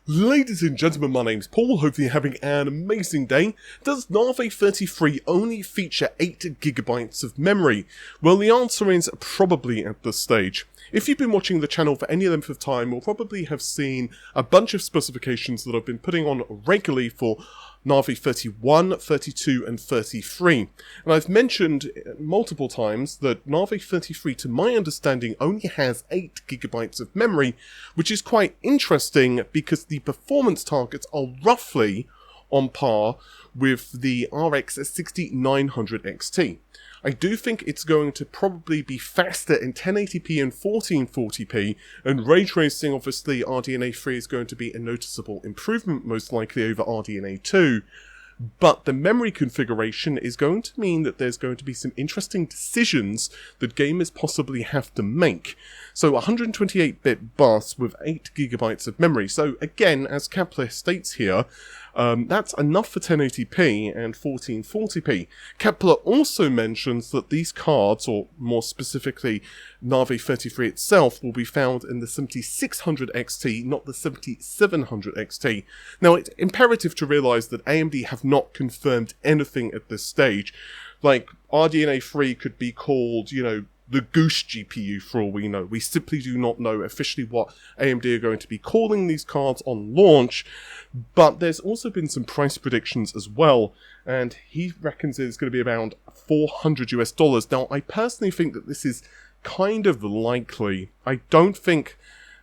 Ladies and gentlemen, my name's Paul, hopefully you're having an amazing day. Does Navi 33 only feature 8GB of memory? Well, the answer is probably at this stage. If you've been watching the channel for any length of time, you'll probably have seen a bunch of specifications that I've been putting on regularly for Navi 31, 32 and 33. And I've mentioned multiple times that Navi 33, to my understanding, only has 8GB of memory, which is quite interesting because the performance targets are roughly on par with the RX 6900 XT. I do think it's going to probably be faster in 1080p and 1440p, and ray tracing, obviously, RDNA 3 is going to be a noticeable improvement, most likely over RDNA 2. But the memory configuration is going to mean that there's going to be some interesting decisions that gamers possibly have to make. So 128-bit bus with 8GB of memory. So again, as Kepler states here, that's enough for 1080p and 1440p. Kepler also mentions that these cards, or more specifically Navi 33 itself, will be found in the 7600 XT, not the 7700 XT. Now, it's imperative to realise that AMD have not confirmed anything at this stage. Like, RDNA 3 could be called, the Goose GPU for all we know. We simply do not know officially what AMD are going to be calling these cards on launch, but there's also been some price predictions as well, and he reckons it's going to be around $400 US. Now, I personally think that this is kind of likely. I don't think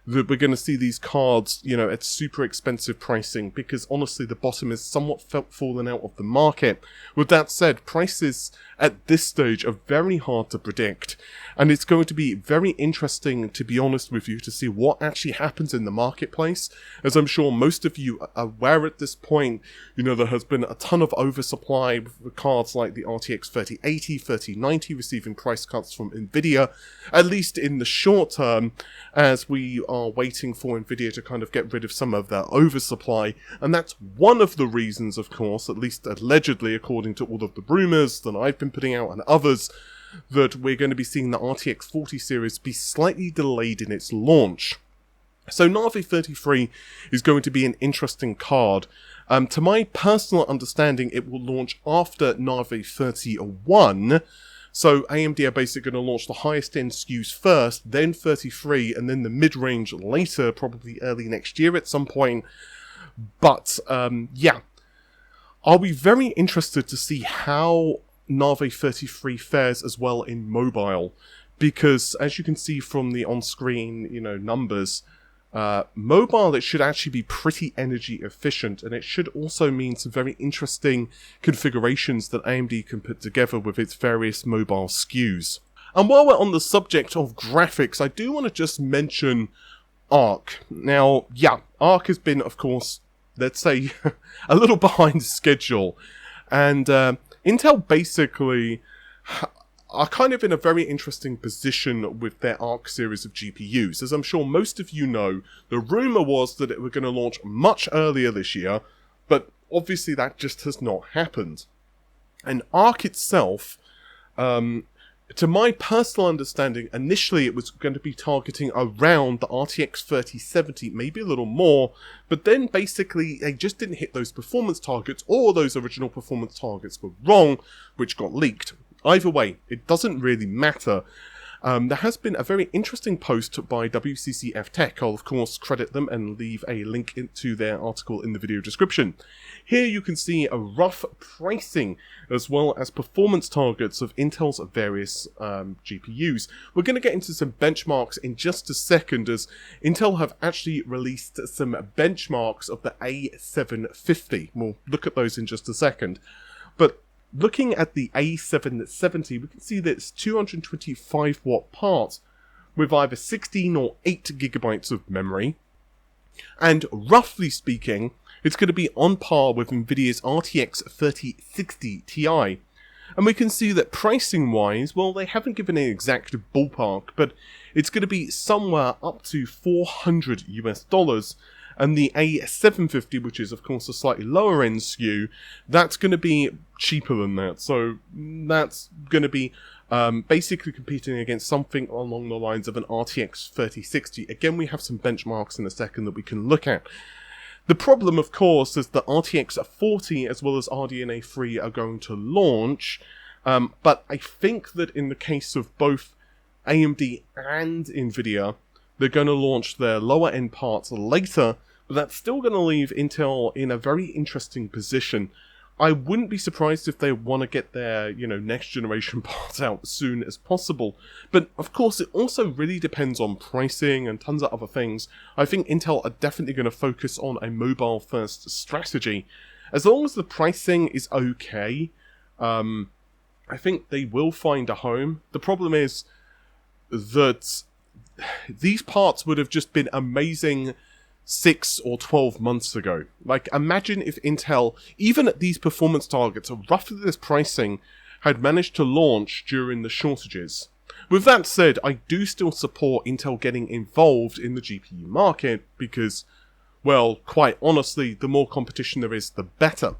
that we're going to see these cards, at super expensive pricing, because honestly the bottom is somewhat fallen out of the market. With that said, prices at this stage are very hard to predict, and it's going to be very interesting, to be honest with you, to see what actually happens in the marketplace. As I'm sure most of you are aware at this point, there has been a ton of oversupply with cards like the RTX 3080, 3090 receiving price cuts from Nvidia, at least in the short term, as we are waiting for Nvidia to kind of get rid of some of their oversupply. And that's one of the reasons, of course, at least allegedly, according to all of the rumours that I've been putting out and others, that we're going to be seeing the RTX 40 series be slightly delayed in its launch. So Navi 33 is going to be an interesting card. To my personal understanding, it will launch after Navi 31. So AMD are basically going to launch the highest end SKUs first, then 33, and then the mid-range later, probably early next year at some point. But, yeah. I'll be very interested to see how Navi 33 fares as well in mobile. Because, as you can see from the on-screen, numbers, mobile, it should actually be pretty energy efficient, and it should also mean some very interesting configurations that AMD can put together with its various mobile SKUs. And while we're on the subject of graphics, I do want to just mention Arc. Now, yeah, Arc has been, of course, let's say, a little behind schedule, and Intel basically are kind of in a very interesting position with their Arc series of GPUs. As I'm sure most of you know, the rumour was that it were going to launch much earlier this year, but obviously that just has not happened. And Arc itself, to my personal understanding, initially it was going to be targeting around the RTX 3070, maybe a little more, but then basically they just didn't hit those performance targets, or those original performance targets were wrong, which got leaked. Either way, it doesn't really matter. There has been a very interesting post by WCCF Tech. I'll of course credit them and leave a link to their article in the video description. Here you can see a rough pricing as well as performance targets of Intel's various GPUs. We're going to get into some benchmarks in just a second, as Intel have actually released some benchmarks of the A750. We'll look at those in just a second. But looking at the A770, we can see that it's 225 watt part with either 16 or 8 gigabytes of memory. And roughly speaking, it's going to be on par with Nvidia's RTX 3060 Ti. And we can see that pricing wise, well, they haven't given an exact ballpark, but it's going to be somewhere up to $400 US. And the A750, which is of course a slightly lower end SKU, that's going to be cheaper than that. So that's going to be basically competing against something along the lines of an RTX 3060. Again, we have some benchmarks in a second that we can look at. The problem, of course, is that RTX 40 as well as RDNA 3 are going to launch, but I think that in the case of both AMD and Nvidia, they're going to launch their lower-end parts later, but that's still going to leave Intel in a very interesting position. I wouldn't be surprised if they want to get their, next generation parts out as soon as possible. But of course, it also really depends on pricing and tons of other things. I think Intel are definitely going to focus on a mobile-first strategy. As long as the pricing is okay, I think they will find a home. The problem is that these parts would have just been amazing 6 or 12 months ago. Like, imagine if Intel, even at these performance targets of roughly this pricing, had managed to launch during the shortages. With that said, I do still support Intel getting involved in the GPU market because, well, quite honestly, the more competition there is, the better.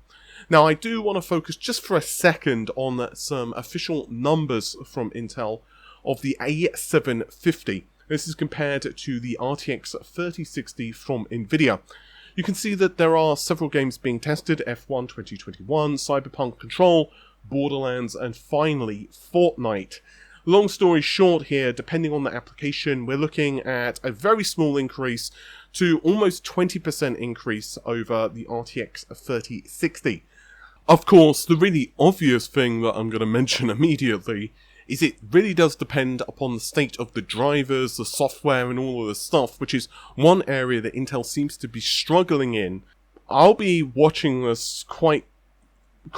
Now, I do want to focus just for a second on some official numbers from Intel of the A750. This is compared to the RTX 3060 from Nvidia. You can see that there are several games being tested: F1 2021, Cyberpunk Control, Borderlands, and finally Fortnite. Long story short here, depending on the application, we're looking at a very small increase to almost 20% increase over the RTX 3060. Of course, the really obvious thing that I'm going to mention immediately is it really does depend upon the state of the drivers, the software, and all of the stuff, which is one area that Intel seems to be struggling in. I'll be watching this quite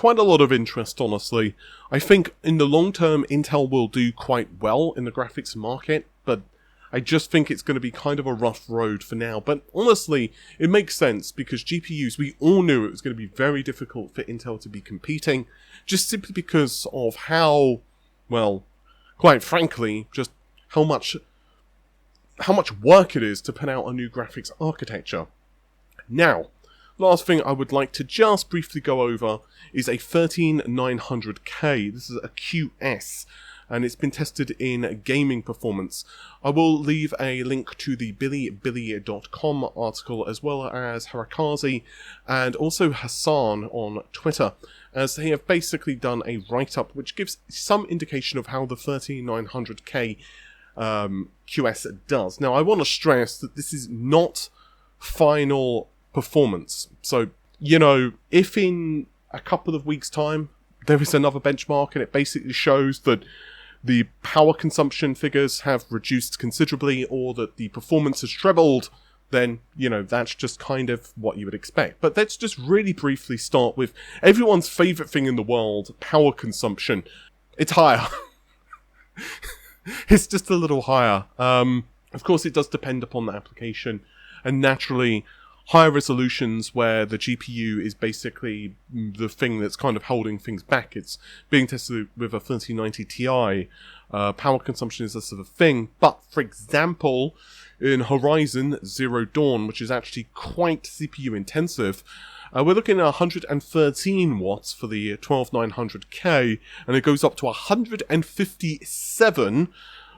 a lot of interest, honestly. I think in the long term, Intel will do quite well in the graphics market, but I just think it's going to be kind of a rough road for now. But honestly, it makes sense because GPUs, we all knew it was going to be very difficult for Intel to be competing, just simply because of how, well, quite frankly, just how much work it is to put out a new graphics architecture. Now, last thing I would like to just briefly go over is a 13900K. This is a QS, and it's been tested in gaming performance. I will leave a link to the billybilly.com article, as well as Harakazi and also Hassan on Twitter, as they have basically done a write-up which gives some indication of how the 13900K QS does. Now, I want to stress that this is not final performance. So, if in a couple of weeks' time there is another benchmark and it basically shows that the power consumption figures have reduced considerably or that the performance has trebled, then, that's just kind of what you would expect. But let's just really briefly start with everyone's favourite thing in the world, power consumption. It's higher. It's just a little higher. Of course, it does depend upon the application, and naturally, higher resolutions where the GPU is basically the thing that's kind of holding things back. It's being tested with a 3090 Ti. Power consumption is less of a thing. But, for example, in Horizon Zero Dawn, which is actually quite CPU intensive, we're looking at 113 watts for the 12900K, and it goes up to 157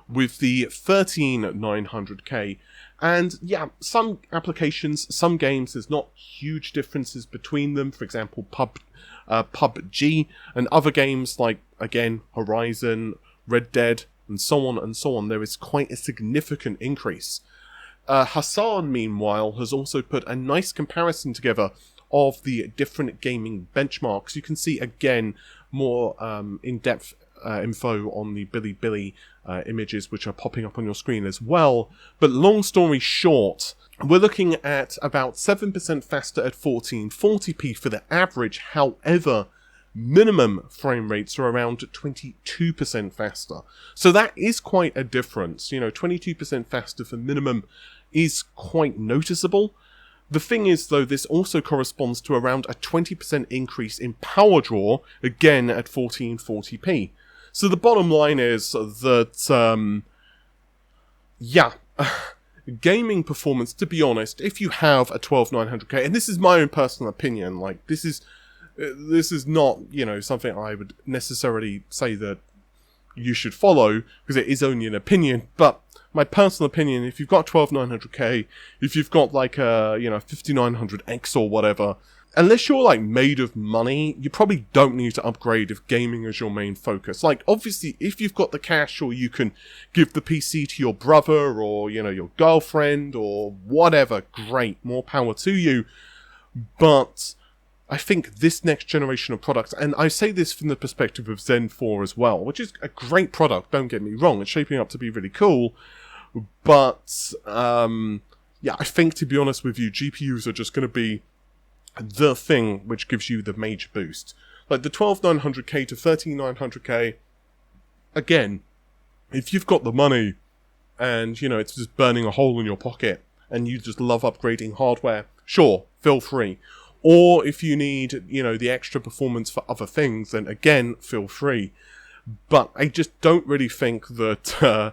with the 13900K. And yeah, some applications, some games, there's not huge differences between them. For example, PUBG, and other games like, again, Horizon, Red Dead, and so on, there is quite a significant increase. Hassan, meanwhile, has also put a nice comparison together of the different gaming benchmarks. You can see, again, more in-depth info on the Billy images, which are popping up on your screen as well. But long story short, we're looking at about 7% faster at 1440p for the average. However, minimum frame rates are around 22% faster. So that is quite a difference. 22% faster for minimum is quite noticeable. The thing is, though, this also corresponds to around a 20% increase in power draw, again at 1440p. So the bottom line is that, gaming performance, to be honest, if you have a 12900K, and this is my own personal opinion, like, this is not, something I would necessarily say that you should follow, because it is only an opinion, but my personal opinion, if you've got 12900K, if you've got like a, 5900X or whatever, unless you're like made of money, you probably don't need to upgrade if gaming is your main focus. Like, obviously, if you've got the cash, or you can give the PC to your brother or, your girlfriend or whatever, great, more power to you. But I think this next generation of products, and I say this from the perspective of Zen 4 as well, which is a great product, don't get me wrong, it's shaping up to be really cool, but, I think, to be honest with you, GPUs are just going to be the thing which gives you the major boost. Like, the 12900K to 13900K, again, if you've got the money, and, it's just burning a hole in your pocket, and you just love upgrading hardware, sure, feel free. Or if you need, the extra performance for other things, then again, feel free. But I just don't really think that,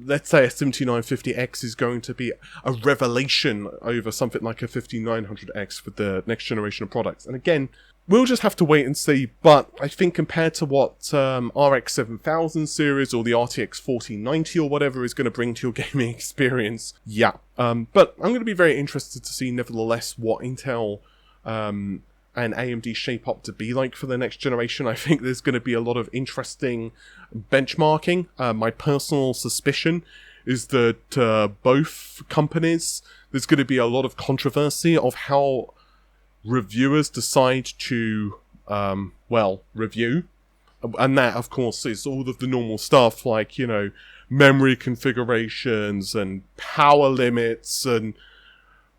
let's say a 7950X is going to be a revelation over something like a 5900X for the next generation of products. And again, we'll just have to wait and see, but I think compared to what RX 7000 series or the RTX 4090 or whatever is going to bring to your gaming experience, yeah. But I'm going to be very interested to see, nevertheless, what Intel and AMD shape up to be like for the next generation. I think there's going to be a lot of interesting benchmarking. My personal suspicion is that both companies, there's going to be a lot of controversy of how reviewers decide to, review. And that, of course, is all of the normal stuff like, memory configurations and power limits and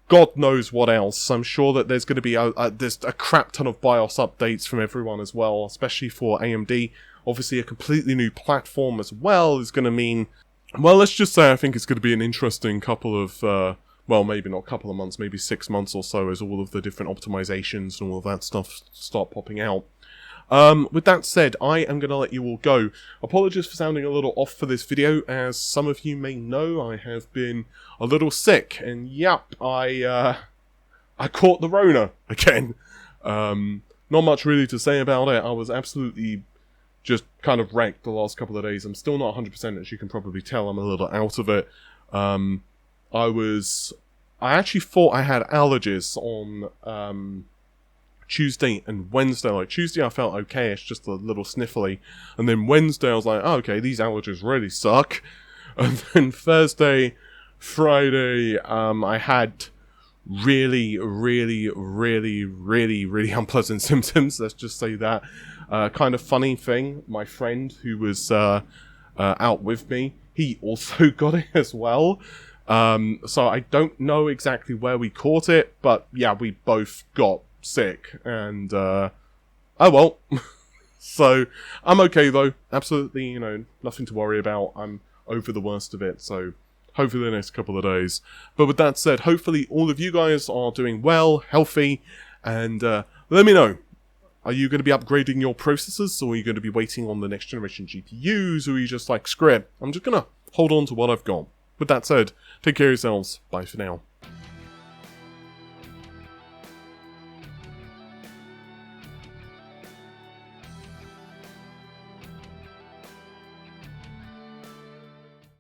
God knows what else. I'm sure that there's going to be there's a crap ton of BIOS updates from everyone as well, especially for AMD. Obviously, a completely new platform as well is going to mean, well, let's just say I think it's going to be an interesting couple of, maybe not a couple of months, maybe 6 months or so as all of the different optimizations and all of that stuff start popping out. With that said, I am going to let you all go. Apologies for sounding a little off for this video. As some of you may know, I have been a little sick, and yep, I caught the Rona again. Not much really to say about it. I was absolutely just kind of wrecked the last couple of days. I'm still not 100%, as you can probably tell. I'm a little out of it. I actually thought I had allergies on, Tuesday and Wednesday. Like, Tuesday I felt okay, it's just a little sniffly. And then Wednesday I was like, oh, okay, these allergies really suck. And then Thursday, Friday, I had really unpleasant symptoms, let's just say that. Kind of funny thing, my friend who was out with me, he also got it as well. So I don't know exactly where we caught it, but yeah, we both got sick, and oh well. So I'm okay though, absolutely, nothing to worry about. I'm over the worst of it, so hopefully the next couple of days. But with that said, hopefully all of you guys are doing well, healthy, and let me know, are you going to be upgrading your processors, or are you going to be waiting on the next generation GPUs, or are you just like, screw it, I'm just going to hold on to what I've got. With that said, take care of yourselves, bye for now.